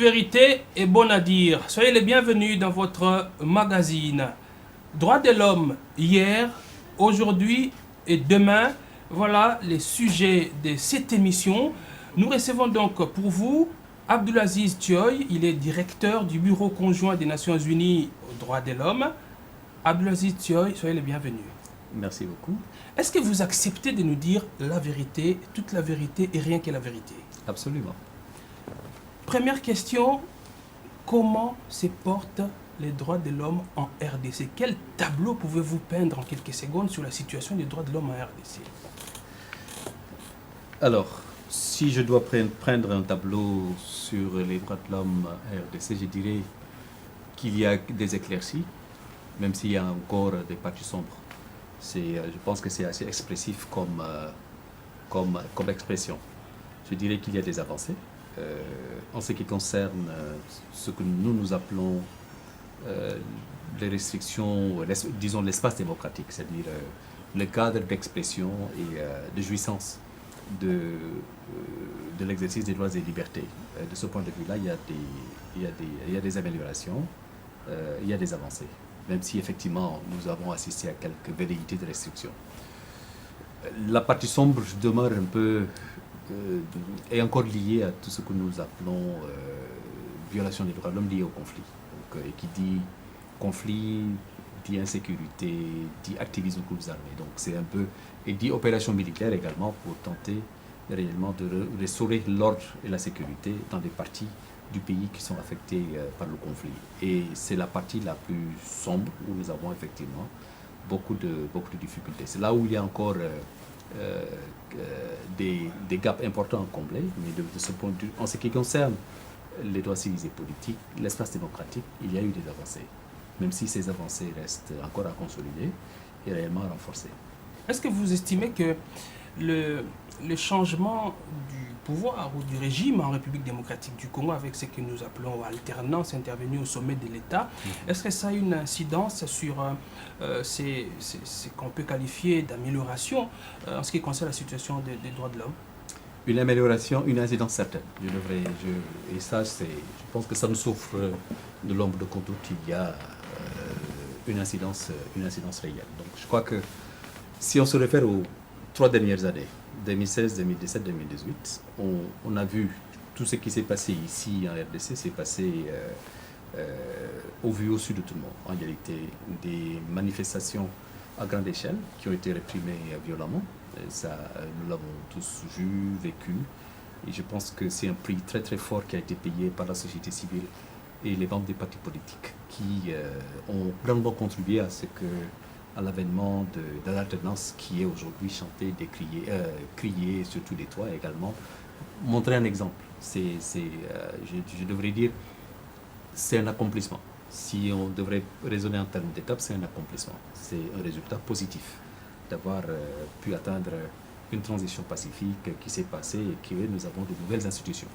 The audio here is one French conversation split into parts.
vérité est bonne à dire. Soyez les bienvenus dans votre magazine. Droits de l'homme hier, aujourd'hui et demain. Voilà les sujets de cette émission. Nous recevons donc pour vous Abdulaziz Thioye. Il est directeur du Bureau conjoint des Nations Unies aux droits de l'homme. Abdulaziz Thioye, soyez les bienvenus. Merci beaucoup. Est-ce que vous acceptez de nous dire la vérité, toute la vérité et rien que la vérité? Absolument. Première question, comment se portent les droits de l'homme en RDC? Quel tableau pouvez-vous peindre en quelques secondes sur la situation des droits de l'homme en RDC? Alors, si je dois prendre un tableau sur les droits de l'homme en RDC, je dirais qu'il y a des éclaircies, même s'il y a encore des parties sombres. Je pense que c'est assez expressif comme expression. Je dirais qu'il y a des avancées. En ce qui concerne ce que nous appelons les restrictions, disons l'espace démocratique, c'est-à-dire le cadre d'expression et de jouissance de l'exercice des droits et libertés. De ce point de vue-là, il y a des améliorations, il y a des avancées, même si effectivement nous avons assisté à quelques velléités de restrictions. La partie sombre demeure un peu est encore liée à tout ce que nous appelons violation des droits de l'homme liée au conflit. Donc, et qui dit conflit, dit insécurité, dit activisme aux groupes armés. Donc c'est un peu, et dit opération militaire également pour tenter réellement de restaurer l'ordre et la sécurité dans des parties du pays qui sont affectées par le conflit. Et c'est la partie la plus sombre où nous avons effectivement beaucoup de difficultés. C'est là où il y a encore des gaps importants à combler, mais de ce point de vue, en ce qui concerne les droits civils et politiques, l'espace démocratique, il y a eu des avancées, même si ces avancées restent encore à consolider et réellement à renforcer. Est-ce que vous estimez que le changement du pouvoir ou du régime en République démocratique du Congo, avec ce que nous appelons alternance intervenue au sommet de l'État, est-ce que ça a une incidence sur ce qu'on peut qualifier d'amélioration en ce qui concerne la situation des droits de l'homme? Une amélioration, une incidence certaine. Et ça, je pense que ça nous souffre de l'ombre de contour qu'il y a une incidence réelle. Donc je crois que si on se réfère aux 3 dernières années, 2016, 2017, 2018, on a vu tout ce qui s'est passé ici en RDC s'est passé au vu au su de tout le monde. En réalité, des manifestations à grande échelle qui ont été réprimées violemment. Ça, nous l'avons tous vu, vécu. Et je pense que c'est un prix très très fort qui a été payé par la société civile et les membres des partis politiques qui ont grandement contribué à l'avènement de l'alternance qui est aujourd'hui chantée, décriée, criée sur tous les toits également. Montrer un exemple, je devrais dire, c'est un accomplissement. Si on devrait raisonner en termes d'étapes, c'est un accomplissement. C'est un résultat positif d'avoir pu atteindre une transition pacifique qui s'est passée et que nous avons de nouvelles institutions.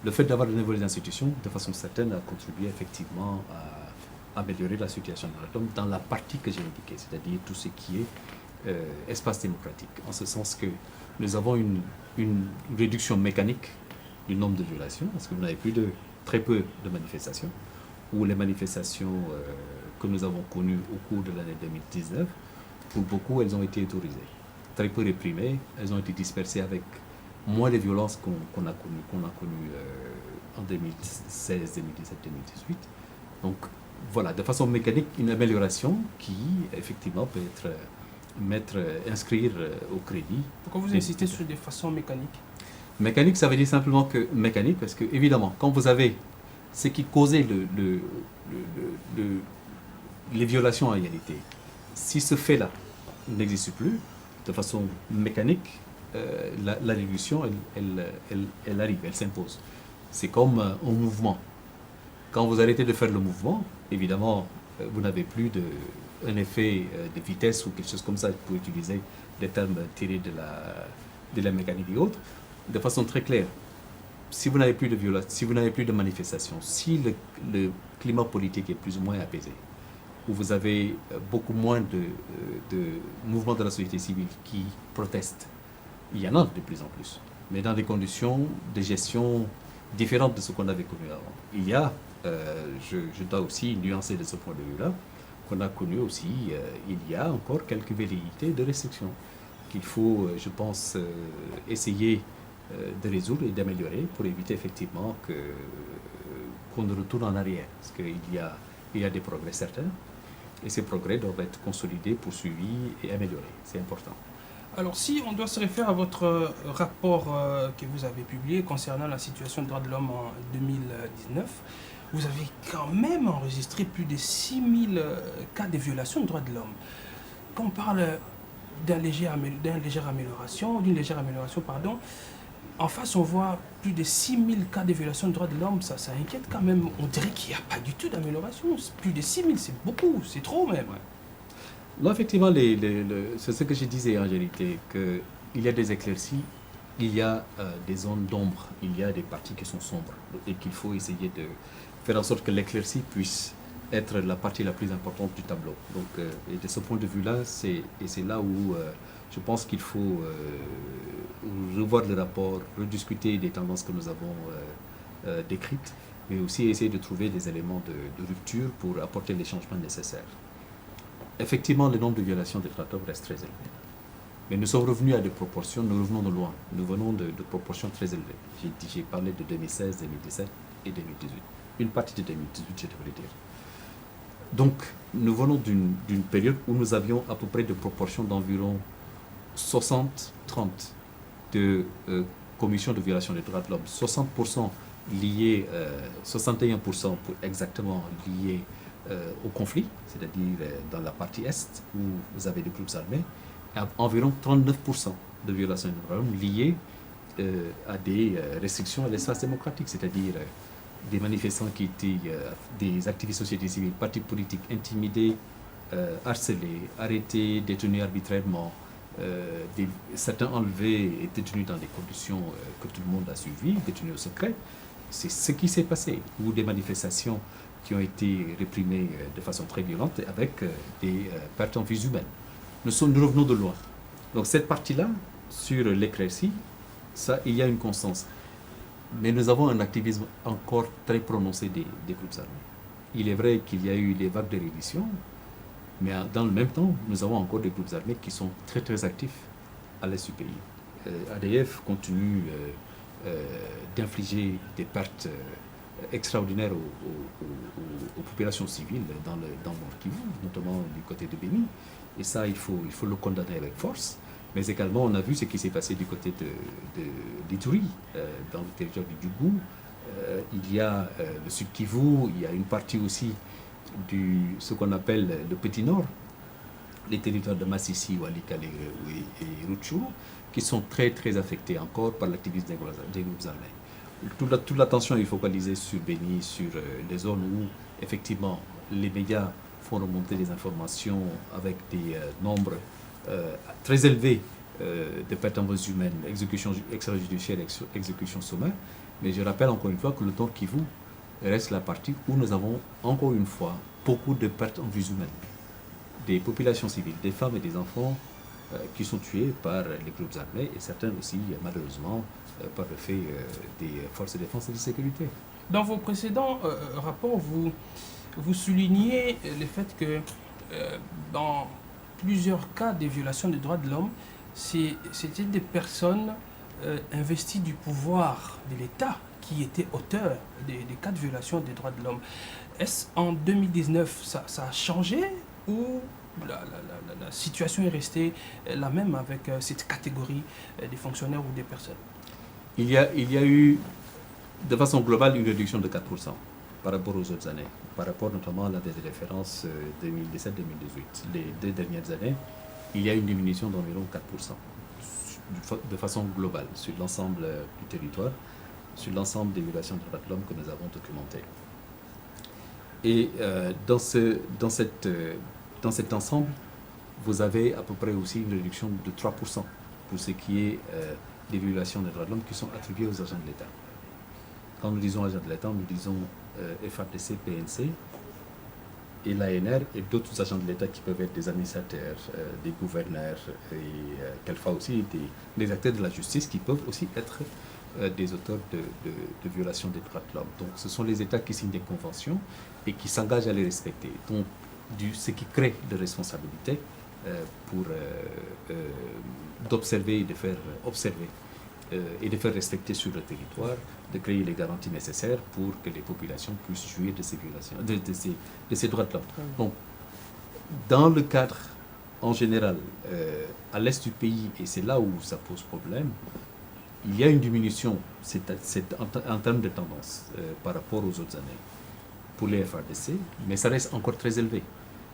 Le fait d'avoir de nouvelles institutions, de façon certaine, a contribué effectivement à améliorer la situation de l'atome dans la partie que j'ai indiquée, c'est-à-dire tout ce qui est espace démocratique, en ce sens que nous avons une réduction mécanique du nombre de violations, parce que vous n'avez plus très peu de manifestations, ou les manifestations que nous avons connues au cours de l'année 2019, pour beaucoup, elles ont été autorisées. Très peu réprimées, elles ont été dispersées avec moins de violences qu'on a connues en 2016, 2017, 2018. Donc voilà, de façon mécanique, une amélioration qui, effectivement, peut inscrire au crédit. Pourquoi vous insistez sur des façons mécaniques? Mécanique, ça veut dire simplement que mécanique, parce que évidemment, quand vous avez ce qui causait les violations en réalité, si ce fait-là n'existe plus, de façon mécanique, la réduction, elle arrive, elle s'impose. C'est comme un mouvement. Quand vous arrêtez de faire le mouvement, évidemment, vous n'avez plus un effet de vitesse ou quelque chose comme ça, pour utiliser des termes tirés de la mécanique et autres, de façon très claire. Si vous n'avez plus de violence, si vous n'avez plus de manifestations, si le climat politique est plus ou moins apaisé, où vous avez beaucoup moins de mouvements de la société civile qui protestent, il y en a de plus en plus, mais dans des conditions de gestion différente de ce qu'on avait connu avant. Il y a, je dois aussi nuancer de ce point de vue-là, qu'on a connu aussi, il y a encore quelques velléités de restriction qu'il faut, je pense, essayer de résoudre et d'améliorer pour éviter effectivement qu'on ne retourne en arrière. Parce il y a des progrès certains et ces progrès doivent être consolidés, poursuivis et améliorés. C'est important. Alors, si on doit se référer à votre rapport que vous avez publié concernant la situation des droits de l'homme en 2019, vous avez quand même enregistré plus de 6000 cas de violation des droits de l'homme. Quand on parle d'une légère amélioration, pardon, en face, on voit plus de 6000 cas de violation des droits de l'homme. Ça inquiète quand même. On dirait qu'il n'y a pas du tout d'amélioration. Plus de 6000, c'est beaucoup, c'est trop même. Ouais. Non, effectivement, c'est ce que je disais en réalité, qu'il y a des éclaircies, il y a des zones d'ombre, il y a des parties qui sont sombres et qu'il faut essayer de faire en sorte que l'éclaircie puisse être la partie la plus importante du tableau. Donc, et de ce point de vue-là, c'est là où je pense qu'il faut revoir le rapport, rediscuter des tendances que nous avons décrites, mais aussi essayer de trouver des éléments de rupture pour apporter les changements nécessaires. Effectivement, le nombre de violations des droits de l'homme reste très élevé. Mais nous sommes revenus à des proportions, nous revenons de loin. Nous venons de proportions très élevées. J'ai parlé de 2016, 2017 et 2018. Une partie de 2018, je devrais dire. Donc, nous venons d'une période où nous avions à peu près des proportions d'environ 60-30 de commissions de violation des droits de l'homme. 60% liés, 61% pour exactement liés au conflit, c'est-à-dire dans la partie Est, où vous avez des groupes armés, et environ 39% de violations des droits de l'homme liées à des restrictions à l'espace démocratique, c'est-à-dire des manifestants qui étaient des activistes de société civile, partis politiques intimidés, harcelés, arrêtés, détenus arbitrairement, certains enlevés et détenus dans des conditions que tout le monde a suivies, détenus au secret. C'est ce qui s'est passé, ou des manifestations qui ont été réprimées de façon très violente avec des pertes en vies humaines. Nous revenons de loin. Donc cette partie-là, sur l'éclaircie, ça, il y a une constance. Mais nous avons un activisme encore très prononcé des groupes armés. Il est vrai qu'il y a eu des vagues de reddition, mais dans le même temps, nous avons encore des groupes armés qui sont très très actifs à l'est du pays. ADF continue d'infliger des pertes extraordinaires aux populations civiles dans le Nord Kivu, notamment du côté de Béni. Et ça, il faut le condamner avec force. Mais également, on a vu ce qui s'est passé du côté d'Ituri, dans le territoire du Doubou. Il y a le Sud Kivu, il y a une partie aussi ce qu'on appelle le Petit Nord, les territoires de Massissi, Walikale et Rutshuru, qui sont très très affectés encore par l'activisme des groupes armés. Toute l'attention est focalisée sur Béni, sur les zones où effectivement les médias font remonter des informations avec des nombres très élevés de pertes en vies humaines, exécutions extrajudiciaires, exécutions sommaires. Mais je rappelle encore une fois que le Nord Kivu reste la partie où nous avons encore une fois beaucoup de pertes en vies humaines. Des populations civiles, des femmes et des enfants qui sont tués par les groupes armés et certains aussi, malheureusement, par le fait des forces de défense et de sécurité. Dans vos précédents rapports, vous soulignez le fait que dans plusieurs cas de violation des droits de l'homme, c'était des personnes investies du pouvoir de l'État qui étaient auteurs des cas de violation des droits de l'homme. Est-ce en 2019, ça a changé ou la situation est restée la même avec cette catégorie des fonctionnaires ou des personnes? Il y a eu, de façon globale, une réduction de 4% par rapport aux autres années, par rapport notamment à la référence 2017-2018. Les 2 dernières années, il y a une diminution d'environ 4%, de façon globale, sur l'ensemble du territoire, sur l'ensemble des violations des droits de l'homme que nous avons documentées. Et dans cet ensemble, vous avez à peu près aussi une réduction de 3% pour ce qui est des violations des droits de l'homme qui sont attribuées aux agents de l'État. Quand nous disons agents de l'État, nous disons FARDC, PNC et l'ANR et d'autres agents de l'État qui peuvent être des administrateurs, des gouverneurs et quelquefois aussi des acteurs de la justice qui peuvent aussi être des auteurs de violations des droits de l'homme. Donc ce sont les États qui signent des conventions et qui s'engagent à les respecter. Donc ce qui crée de responsabilités pour d'observer et de faire observer et de faire respecter sur le territoire, de créer les garanties nécessaires pour que les populations puissent jouir de ces violations, de ces droits de l'homme. Donc, dans le cadre, en général, à l'est du pays, et c'est là où ça pose problème, il y a une diminution en termes de tendance par rapport aux autres années pour les FRDC, mais ça reste encore très élevé.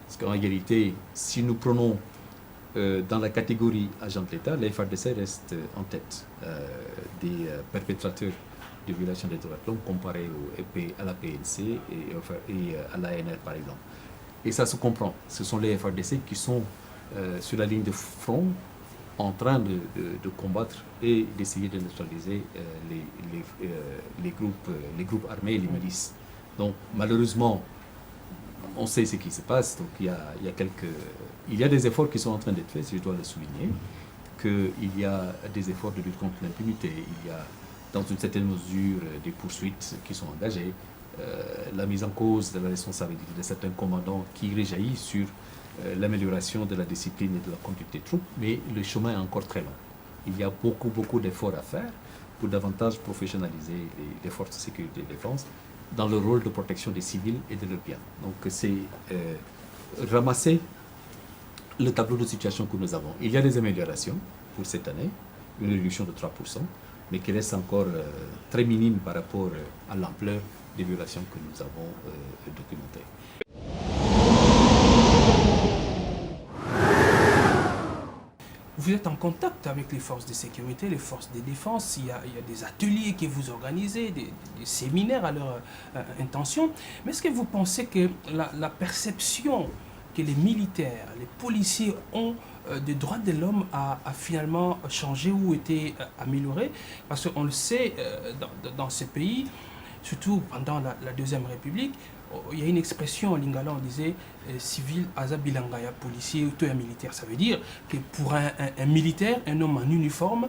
Parce qu'en réalité, si nous prenons dans la catégorie agent de l'État, les FRDC restent en tête des perpétrateurs de violations des droits de l'homme comparés à la PNC et à l'ANR par exemple. Et ça se comprend. Ce sont les FRDC qui sont sur la ligne de front en train de combattre et d'essayer de neutraliser les groupes armés et les milices. Donc malheureusement, on sait ce qui se passe, donc il y a des efforts qui sont en train d'être faits, si je dois le souligner, qu'il y a des efforts de lutte contre l'impunité, il y a dans une certaine mesure des poursuites qui sont engagées, la mise en cause de la responsabilité de certains commandants qui réjaillit sur l'amélioration de la discipline et de la conduite des troupes, mais le chemin est encore très long. Il y a beaucoup d'efforts à faire pour davantage professionnaliser les forces de sécurité et de défense dans le rôle de protection des civils et de leurs biens. Donc c'est ramasser le tableau de situation que nous avons. Il y a des améliorations pour cette année, une réduction de 3%, mais qui reste encore très minime par rapport à l'ampleur des violations que nous avons documentées. Vous êtes en contact avec les forces de sécurité, les forces de défense, il y a des ateliers que vous organisez, des séminaires à leur intention. Mais est-ce que vous pensez que la perception que les militaires, les policiers ont des droits de l'homme a finalement changé ou été améliorée? Parce qu'on le sait, dans ces pays, surtout pendant la Deuxième République, il y a une expression en lingala, on disait civil aza bilangaya, policier ou militaire. Ça veut dire que pour un militaire, un homme en uniforme,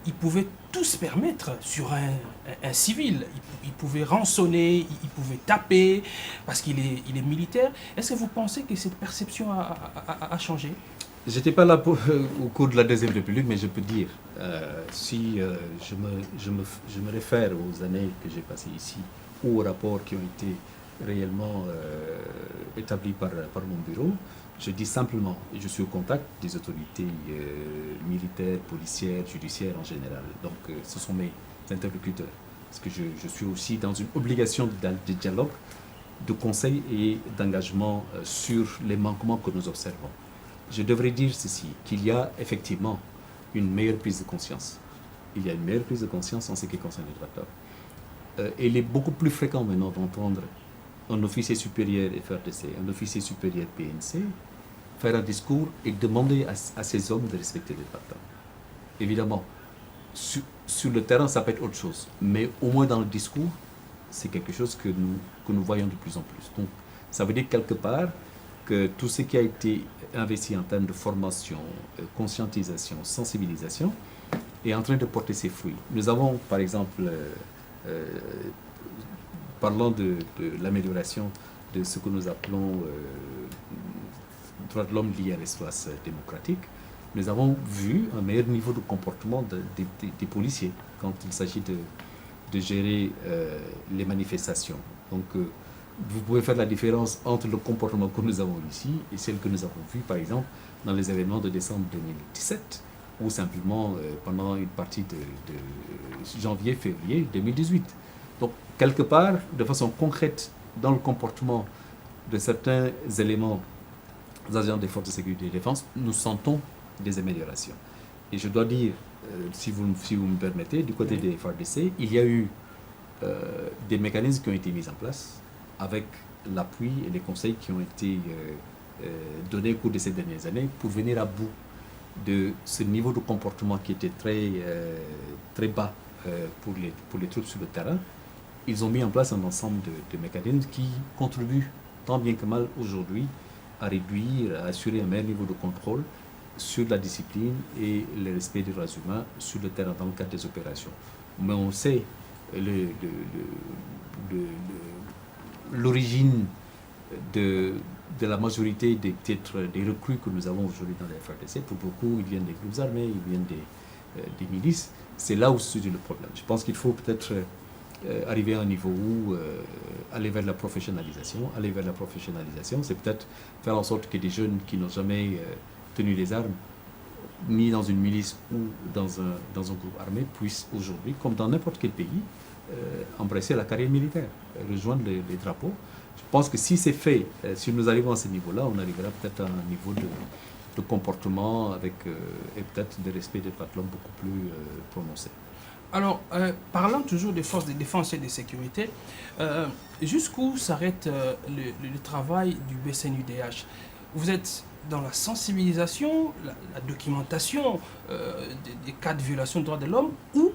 il pouvait tout se permettre sur un civil. Il pouvait rançonner, il pouvait taper parce qu'il est militaire. Est-ce que vous pensez que cette perception a changé? Je n'étais pas là au cours de la Deuxième République, mais je peux dire, si je me réfère aux années que j'ai passées ici, ou aux rapports qui ont été réellement établis par mon bureau, je dis simplement, je suis au contact des autorités militaires, policières, judiciaires en général. Donc ce sont mes interlocuteurs. Parce que je suis aussi dans une obligation de dialogue, de conseil et d'engagement sur les manquements que nous observons. Je devrais dire ceci, qu'il y a effectivement une meilleure prise de conscience. Il y a une meilleure prise de conscience en ce qui concerne les droits de l'homme. Il est beaucoup plus fréquent maintenant d'entendre un officier supérieur FRDC, un officier supérieur PNC, faire un discours et demander à ces hommes de respecter les droits de l'homme. Évidemment, sur le terrain, ça peut être autre chose, mais au moins dans le discours, c'est quelque chose que nous voyons de plus en plus. Donc, ça veut dire quelque part que tout ce qui a été investi en termes de formation, conscientisation, sensibilisation, est en train de porter ses fruits. Nous avons, par exemple, parlant de l'amélioration de ce que nous appelons droits de l'homme liés à l'espace démocratique, nous avons vu un meilleur niveau de comportement des policiers quand il s'agit de gérer les manifestations. Donc, vous pouvez faire la différence entre le comportement que nous avons ici et celle que nous avons vu, par exemple, dans les événements de décembre 2017, ou simplement pendant une partie de janvier-février 2018. Donc, quelque part, de façon concrète, dans le comportement de certains éléments des agents des forces de sécurité et de défense, nous sentons des améliorations. Et je dois dire, si vous me permettez, du côté des FARDC, il y a eu des mécanismes qui ont été mis en place avec l'appui et les conseils qui ont été donnés au cours de ces dernières années pour venir à bout de ce niveau de comportement qui était très bas pour les troupes sur le terrain. Ils ont mis en place un ensemble de mécanismes qui contribuent tant bien que mal aujourd'hui à réduire, à assurer un meilleur niveau de contrôle sur la discipline et le respect des droits humains sur le terrain dans le cadre des opérations. mais on sait l'origine de la majorité des recrues que nous avons aujourd'hui dans les FRDC. Pour beaucoup, ils viennent des groupes armés, ils viennent des milices. C'est là où se situe le problème. Je pense qu'il faut peut-être arriver à un niveau où aller vers la professionnalisation. Aller vers la professionnalisation, c'est peut-être faire en sorte que des jeunes qui n'ont jamais tenu les armes, ni dans une milice ou dans un groupe armé, puissent aujourd'hui, comme dans n'importe quel pays, embrasser la carrière militaire, rejoindre les drapeaux. Je pense que si c'est fait, si nous arrivons à ce niveau-là, on arrivera peut-être à un niveau de comportement avec, et peut-être de respect des droits de l'homme beaucoup plus prononcé. Alors, parlant toujours des forces de défense et de sécurité, jusqu'où s'arrête le travail du BCNUDH? Vous êtes dans la sensibilisation, la documentation des cas de violation des droits de l'homme, ou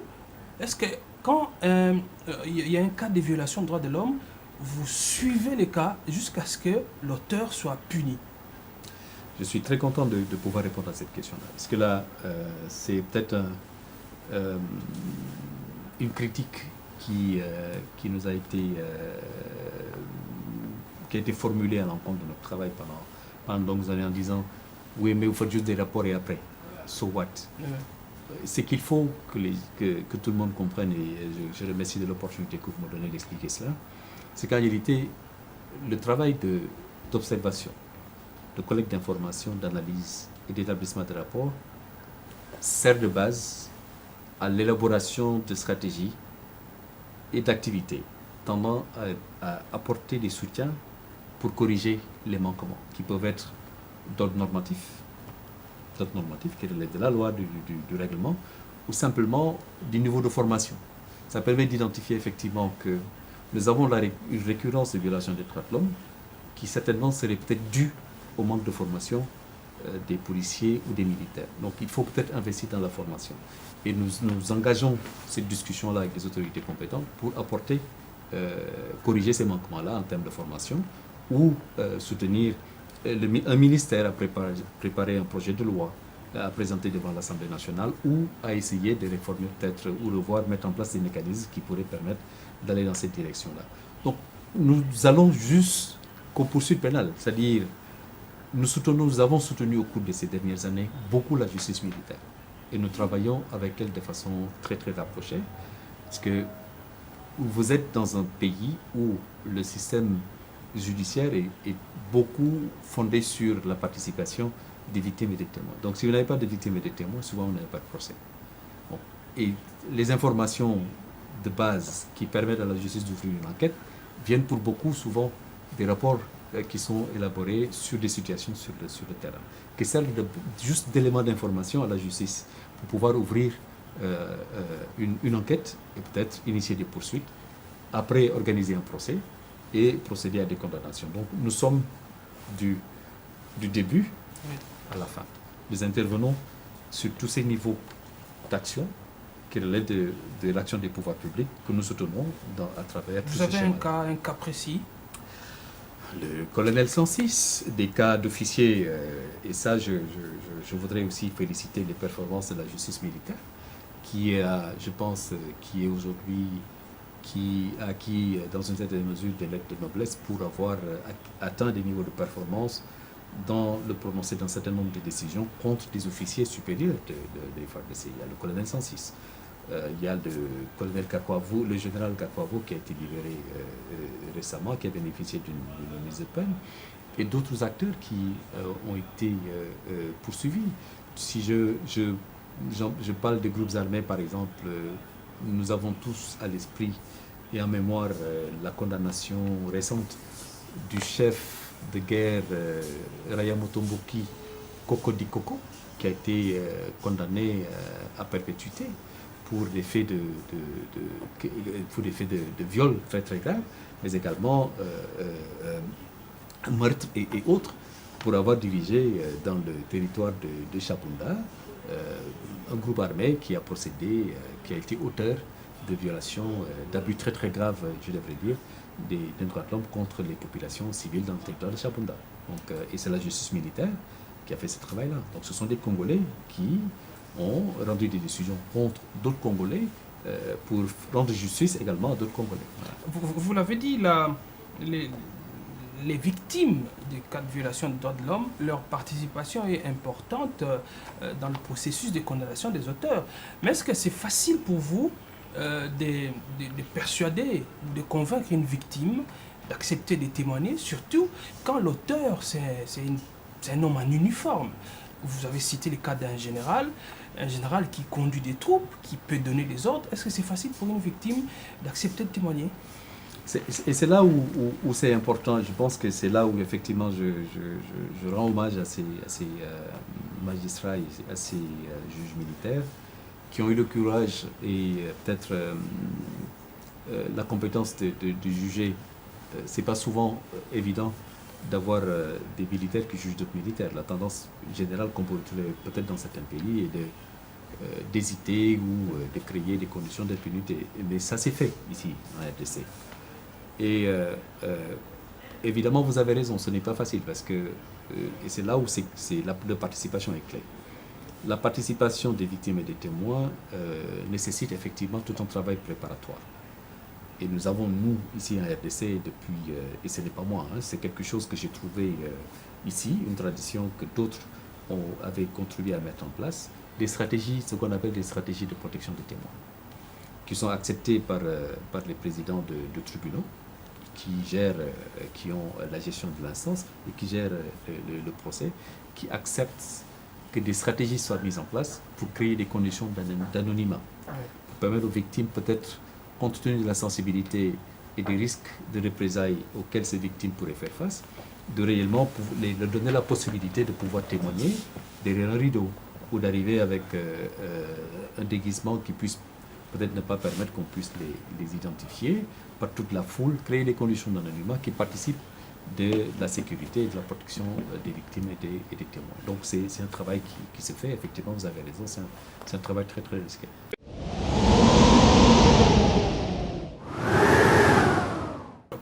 est-ce que quand il y a un cas de violation des droits de l'homme, vous suivez les cas jusqu'à ce que l'auteur soit puni? Je suis très content de pouvoir répondre à cette question-là, parce que là, c'est peut-être une critique qui nous a été formulée à l'encontre de notre travail pendant longues années en disant oui, mais vous faites juste des rapports et après, so what? C'est qu'il faut que tout le monde comprenne, et je remercie de l'opportunité que vous me donnez d'expliquer cela, c'est qu'en réalité, le travail d'observation, de collecte d'informations, d'analyse et d'établissement de rapports sert de base à l'élaboration de stratégies et d'activités tendant à apporter des soutiens pour corriger les manquements qui peuvent être d'ordre normatif qui relève de la loi, du règlement, ou simplement du niveau de formation. Ça permet d'identifier effectivement que nous avons une récurrence de violations des droits de l'homme qui certainement serait peut-être due au manque de formation des policiers ou des militaires. Donc il faut peut-être investir dans la formation. Et nous engageons cette discussion-là avec les autorités compétentes pour corriger ces manquements-là en termes de formation ou soutenir un ministère à préparer un projet de loi à présenter devant l'Assemblée nationale ou à essayer de réformer peut-être ou revoir, mettre en place des mécanismes qui pourraient permettre d'aller dans cette direction-là. Donc nous allons jusqu'aux poursuites pénales, c'est-à-dire nous avons soutenu au cours de ces dernières années beaucoup la justice militaire et nous travaillons avec elle de façon très très rapprochée parce que vous êtes dans un pays où le système judiciaire est beaucoup fondé sur la participation des victimes et des témoins. Donc si vous n'avez pas de victimes et de témoins, souvent vous n'avez pas de procès. Bon. Et les informations de base qui permettent à la justice d'ouvrir une enquête viennent pour beaucoup souvent des rapports qui sont élaborés sur des situations sur le terrain, qui servent juste d'éléments d'information à la justice pour pouvoir ouvrir une enquête et peut-être initier des poursuites, après organiser un procès et procéder à des condamnations. Donc nous sommes du début à la fin. Nous intervenons sur tous ces niveaux d'action qui relèvent de l'action des pouvoirs publics que nous soutenons à travers tous ces schémas. Vous avez un cas précis? Le colonel 106, des cas d'officiers, et ça je voudrais aussi féliciter les performances de la justice militaire, qui je pense, qui est aujourd'hui, qui a acquis dans une certaine mesure des lettres de noblesse pour avoir atteint des niveaux de performance dans le prononcé d'un certain nombre de décisions contre des officiers supérieurs des FARDC. Il y a le colonel 106. Il y a le colonel Kakouavou, le général Kakouavou qui a été libéré récemment, qui a bénéficié d'une mise de peine, et d'autres acteurs qui ont été poursuivis. Si je parle des groupes armés, par exemple, nous avons tous à l'esprit et en mémoire la condamnation récente du chef de guerre Raya Motomboki Kokodi Koko, qui a été condamné à perpétuité pour des faits de viol très très graves, mais également meurtre et autres, pour avoir dirigé dans le territoire de Chabunda un groupe armé qui a procédé, qui a été auteur de violations, d'abus très très graves, je devrais dire, des droits de l'homme contre les populations civiles dans le territoire de Chabunda. Donc, et c'est la justice militaire qui a fait ce travail-là. Donc ce sont des Congolais qui ont rendu des décisions contre d'autres Congolais pour rendre justice également à d'autres Congolais. Vous l'avez dit, les victimes des cas de violation des droits de l'homme, leur participation est importante dans le processus de condamnation des auteurs. Mais est-ce que c'est facile pour vous de persuader, de convaincre une victime d'accepter de témoigner, surtout quand l'auteur, c'est un homme en uniforme? Vous avez cité le cas d'un général, un général qui conduit des troupes, qui peut donner des ordres. Est-ce que c'est facile pour une victime d'accepter de témoigner? Et c'est là où c'est important. Je pense que c'est là où effectivement je rends hommage à ces magistrats et à ces juges militaires qui ont eu le courage et peut-être la compétence de juger. C'est pas souvent évident d'avoir des militaires qui jugent d'autres militaires. La tendance générale qu'on peut retrouver peut-être dans certains pays est d'hésiter ou de créer des conditions d'impunité. Mais ça s'est fait ici en RDC. Et évidemment, vous avez raison, ce n'est pas facile parce que et c'est là où la participation est clé. La participation des victimes et des témoins nécessite effectivement tout un travail préparatoire. Et nous avons, nous, ici en RDC, depuis, et ce n'est pas moi, hein, c'est quelque chose que j'ai trouvé ici, une tradition que d'autres avaient contribué à mettre en place, des stratégies, ce qu'on appelle des stratégies de protection des témoins, qui sont acceptées par les présidents de tribunaux, qui ont la gestion de l'instance et qui gèrent le procès, qui acceptent que des stratégies soient mises en place pour créer des conditions d'anonymat, pour permettre aux victimes, peut-être, compte tenu de la sensibilité et des risques de représailles auxquels ces victimes pourraient faire face, de réellement leur donner la possibilité de pouvoir témoigner derrière un rideau ou d'arriver avec un déguisement qui puisse peut-être ne pas permettre qu'on puisse les identifier par toute la foule, créer des conditions d'anonymat qui participent de la sécurité et de la protection des victimes et des témoins. Donc c'est un travail qui se fait, effectivement, vous avez raison, c'est un travail très très risqué.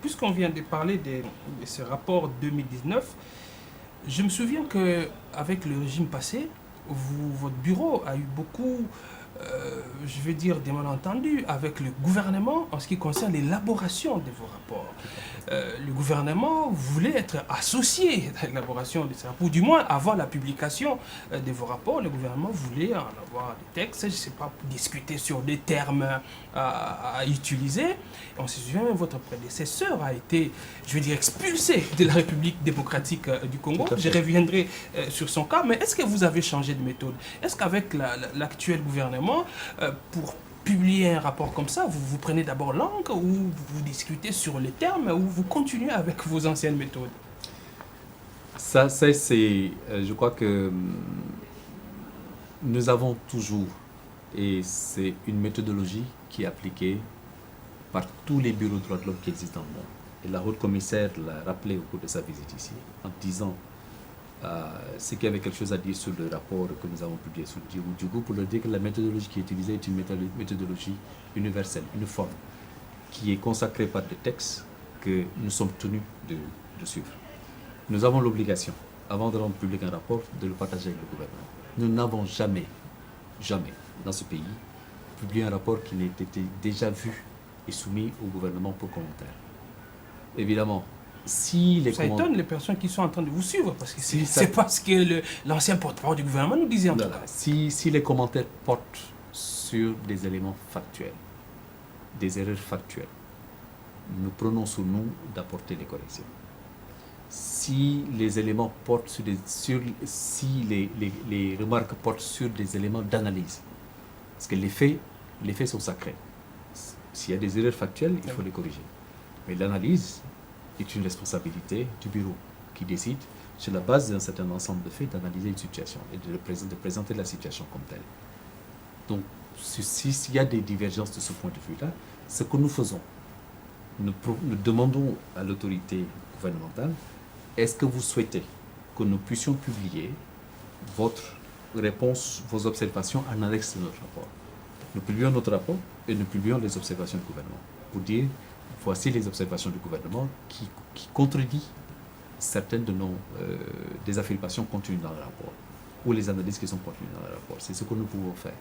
Puisqu'on vient de parler de ce rapport 2019, je me souviens qu'avec le régime passé, votre bureau a eu beaucoup, je vais dire, des malentendus avec le gouvernement en ce qui concerne l'élaboration de vos rapports. Le gouvernement voulait être associé à l'élaboration de ces rapports, ou du moins avant la publication de vos rapports, le gouvernement voulait en avoir des textes, je ne sais pas, discuter sur des termes à utiliser. On se souvient, votre prédécesseur a été, je vais dire, expulsé de la République démocratique du Congo. Je reviendrai sur son cas, mais est-ce que vous avez changé de méthode? Est-ce qu'avec l'actuel gouvernement, pour publier un rapport comme ça, vous prenez d'abord langue ou vous discutez sur les termes ou vous continuez avec vos anciennes méthodes? Ça c'est, je crois que nous avons toujours, et c'est une méthodologie qui est appliquée par tous les bureaux de droits de l'homme qui existent dans le monde. Et la haute commissaire l'a rappelé au cours de sa visite ici, en disant ce qu'il y avait quelque chose à dire sur le rapport que nous avons publié sur Djougou, pour leur dire que la méthodologie qui est utilisée est une méthodologie universelle, uniforme, qui est consacrée par des textes que nous sommes tenus de suivre. Nous avons l'obligation, avant de rendre public un rapport, de le partager avec le gouvernement. Nous n'avons jamais, dans ce pays, publié un rapport qui n'ait été déjà vu et soumis au gouvernement pour commentaire. Évidemment, si les ça étonne les personnes qui sont en train de vous suivre, parce que c'est pas ce que l'ancien porte-parole du gouvernement nous disait en tout cas. Si les commentaires portent sur des éléments factuels, des erreurs factuelles, nous prenons sur nous d'apporter les corrections. Si les éléments portent si les remarques portent sur des éléments d'analyse, parce que les faits sont sacrés. S'il y a des erreurs factuelles, il faut les corriger. Mais l'analyse est une responsabilité du bureau qui décide, sur la base d'un certain ensemble de faits, d'analyser une situation et de présenter la situation comme telle. Donc, s'il y a des divergences de ce point de vue-là, ce que nous faisons, nous demandons à l'autorité gouvernementale, est-ce que vous souhaitez que nous puissions publier votre réponse, vos observations en annexe de notre rapport? Nous publions notre rapport et nous publions les observations du gouvernement pour dire voici les observations du gouvernement qui contredisent certaines de des affirmations contenues dans le rapport ou les analyses qui sont contenues dans le rapport. C'est ce que nous pouvons faire.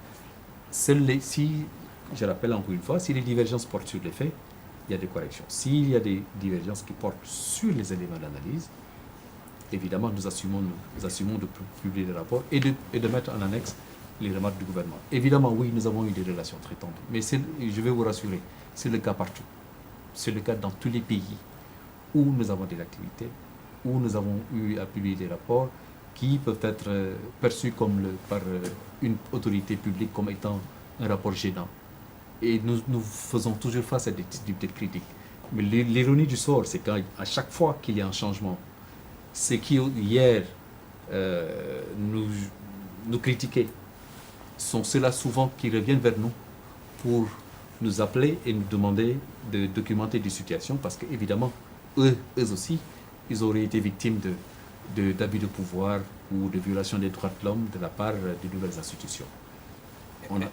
Si je rappelle encore une fois, si les divergences portent sur les faits, il y a des corrections. S'il y a des divergences qui portent sur les éléments d'analyse, évidemment, nous assumons de publier des rapports et de mettre en annexe les remarques du gouvernement. Évidemment, oui, nous avons eu des relations très tendues, mais je vais vous rassurer, c'est le cas partout. C'est le cas dans tous les pays où nous avons des activités, où nous avons eu à publier des rapports qui peuvent être perçus par une autorité publique comme étant un rapport gênant. Et nous faisons toujours face à des difficultés critiques. Mais l'ironie du sort, c'est qu'à chaque fois qu'il y a un changement, ce qui hier nous critiquaient sont ceux-là souvent qui reviennent vers nous pour nous appeler et nous demander de documenter des situations parce qu'évidemment, eux aussi, ils auraient été victimes d'abus de pouvoir ou de violation des droits de l'homme de la part de nouvelles institutions.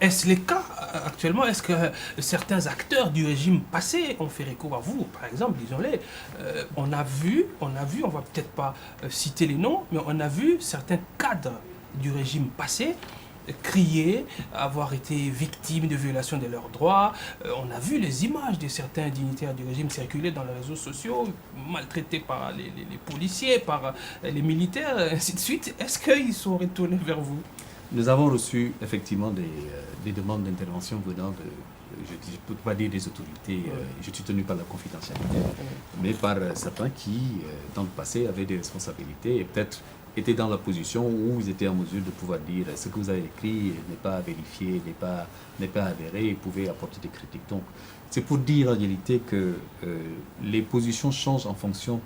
Est-ce le cas actuellement? Est-ce que certains acteurs du régime passé ont fait recours à vous? Par exemple, disons-les, on a vu, on va peut-être pas citer les noms, mais on a vu certains cadres du régime passé crier avoir été victimes de violations de leurs droits. On a vu les images de certains dignitaires du régime circuler dans les réseaux sociaux, maltraités par les policiers, par les militaires, ainsi de suite. Est-ce qu'ils sont retournés vers vous? Nous avons reçu effectivement des demandes d'intervention venant je ne peux pas dire des autorités, je suis tenu par la confidentialité, mais par certains qui, dans le passé, avaient des responsabilités et peut-être étaient dans la position où ils étaient en mesure de pouvoir dire ce que vous avez écrit n'est pas vérifié, n'est pas avéré, et pouvaient apporter des critiques. Donc, c'est pour dire en réalité que les positions changent en fonction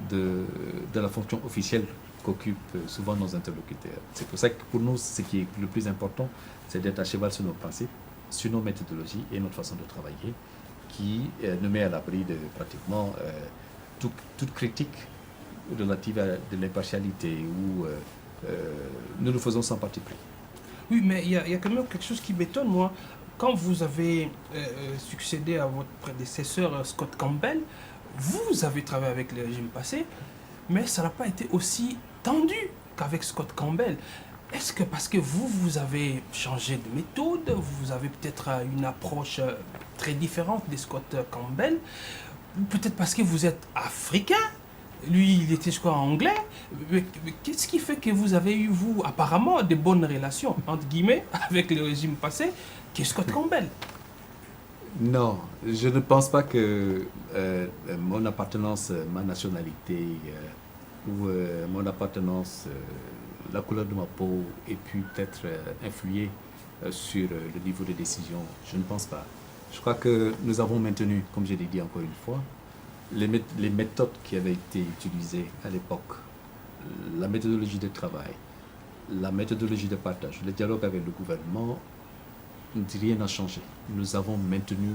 de la fonction officielle qu'occupent souvent nos interlocuteurs. C'est pour ça que pour nous, ce qui est le plus important, c'est d'être à cheval sur nos principes, sur nos méthodologies et notre façon de travailler, qui nous met à l'abri de pratiquement toute critique relative à de l'impartialité où nous le faisons sans parti pris. Oui, mais il y a quand même quelque chose qui m'étonne, moi. Quand vous avez succédé à votre prédécesseur Scott Campbell, vous avez travaillé avec le régime passé, mais ça n'a pas été aussi tendu qu'avec Scott Campbell. Est-ce que parce que vous avez changé de méthode, vous avez peut-être une approche très différente de Scott Campbell, peut-être parce que vous êtes africain, lui il était je crois anglais, mais qu'est-ce qui fait que vous avez eu, vous, apparemment, de bonnes relations, entre guillemets, avec le régime passé, que Scott Campbell? Non, je ne pense pas que mon appartenance, ma nationalité ou mon appartenance, la couleur de ma peau ait pu peut-être influer sur le niveau de décision. Je ne pense pas. Je crois que nous avons maintenu, comme je l'ai dit encore une fois, les méthodes qui avaient été utilisées à l'époque, la méthodologie de travail, la méthodologie de partage, le dialogue avec le gouvernement, rien n'a changé. Nous avons maintenu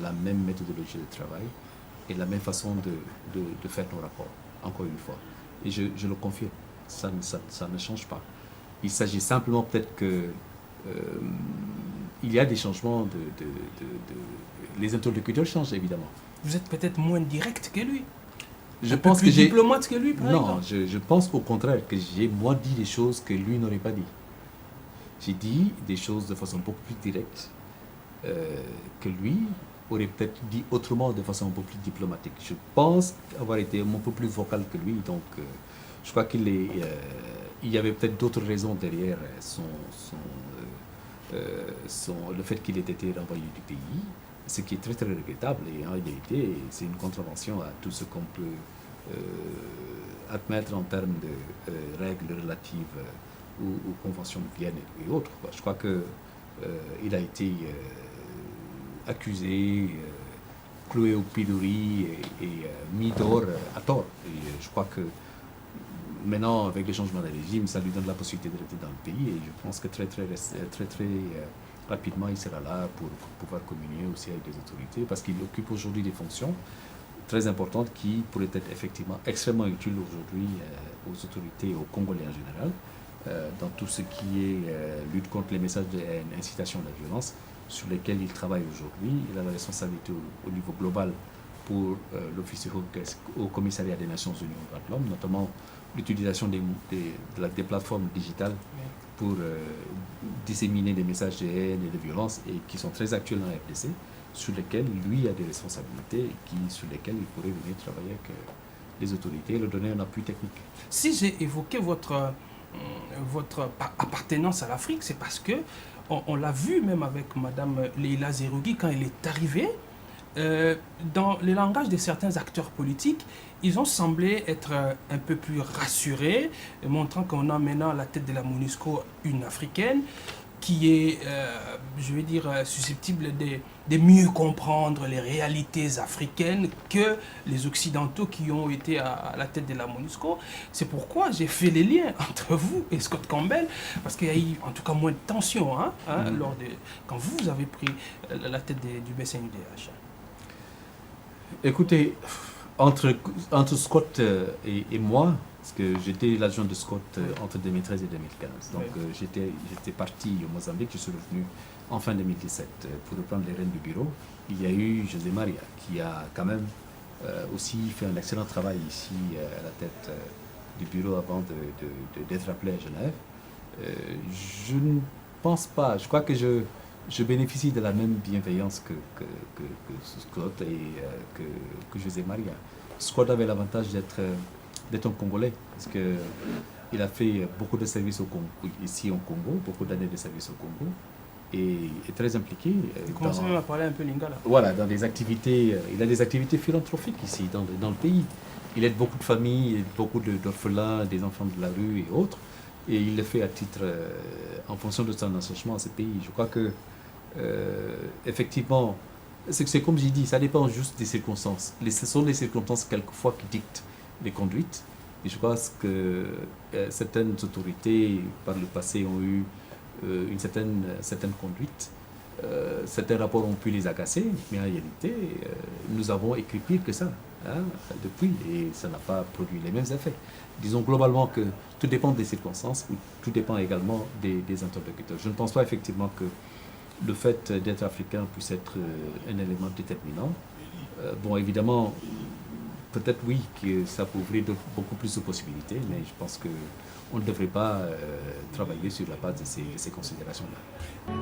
la même méthodologie de travail et la même façon de faire nos rapports, encore une fois. Et je le confirme, ça ne change pas. Il s'agit simplement peut-être que il y a des changements les interlocuteurs changent évidemment. Vous êtes peut-être moins direct que lui. Je pense que j'ai diplomate que lui, par exemple. Non, je pense au contraire que j'ai moins dit des choses que lui n'aurait pas dit. J'ai dit des choses de façon beaucoup plus directe que lui aurait peut-être dit autrement de façon un peu plus diplomatique. Je pense avoir été un peu plus vocal que lui, donc je crois qu'il y avait peut-être d'autres raisons derrière le fait qu'il ait été renvoyé du pays, ce qui est très très regrettable et en réalité c'est une contravention à tout ce qu'on peut admettre en termes de règles relatives aux conventions de Vienne et autres. Je crois qu'il a été accusé, cloué au pilori et mis dehors à tort. Et je crois que maintenant, avec le changement de régime, ça lui donne la possibilité de rester dans le pays et je pense que très rapidement, il sera là pour pouvoir communier aussi avec les autorités parce qu'il occupe aujourd'hui des fonctions très importantes qui pourraient être effectivement extrêmement utiles aujourd'hui aux autorités et aux Congolais en général, dans tout ce qui est lutte contre les messages de haine, incitation à la violence, sur lesquels il travaille aujourd'hui. Il a la responsabilité au niveau global pour l'Office au commissariat des Nations Unies aux droits de l'homme, notamment l'utilisation des plateformes digitales pour disséminer des messages de haine et de violence et qui sont très actuels dans la RDC, sur lesquels lui a des responsabilités et sur lesquels il pourrait venir travailler avec les autorités et leur donner un appui technique. Si j'ai évoqué votre appartenance à l'Afrique, c'est parce que on l'a vu même avec Madame Leila Zerougui quand elle est arrivée. Dans le langage de certains acteurs politiques, ils ont semblé être un peu plus rassurés, montrant qu'on a maintenant à la tête de la MONUSCO une Africaine qui est, je veux dire, susceptible de mieux comprendre les réalités africaines que les Occidentaux qui ont été à la tête de la MONUSCO. C'est pourquoi j'ai fait les liens entre vous et Scott Campbell, parce qu'il y a eu en tout cas moins de tension quand vous avez pris la tête du BCNUDH. Écoutez, entre Scott et moi, parce que j'étais l'adjoint de Scott entre 2013 et 2015, donc j'étais parti au Mozambique, je suis revenu en fin 2017 pour reprendre les rênes du bureau. Il y a eu José Maria qui a quand même aussi fait un excellent travail ici à la tête du bureau avant d'être appelé à Genève. Je ne pense pas, je crois que je bénéficie de la même bienveillance que Scott et que José Maria. Scott avait l'avantage d'être un Congolais, parce qu'il a fait beaucoup de services ici au Congo, beaucoup d'années de services au Congo, et est très impliqué. Il commence même à parler un peu lingala. Voilà, dans des activités, il a des activités philanthropiques ici, dans le pays. Il aide beaucoup de familles, beaucoup d'orphelins, des enfants de la rue et autres, et il le fait à titre, en fonction de son attachement à ce pays. Je crois que, effectivement, c'est comme j'ai dit, ça dépend juste des circonstances. Ce sont les circonstances quelquefois qui dictent les conduites. Et je pense que certaines autorités, par le passé, ont eu une certaine conduite. Certains rapports ont pu les agacer, mais en réalité, nous avons écrit pire que ça depuis, et ça n'a pas produit les mêmes effets. Disons globalement que tout dépend des circonstances, ou tout dépend également des interlocuteurs. Je ne pense pas effectivement que le fait d'être africain puisse être un élément déterminant. Bon, évidemment, peut-être oui, que ça peut ouvrir beaucoup plus de possibilités, mais je pense qu'on ne devrait pas travailler sur la base de ces considérations-là.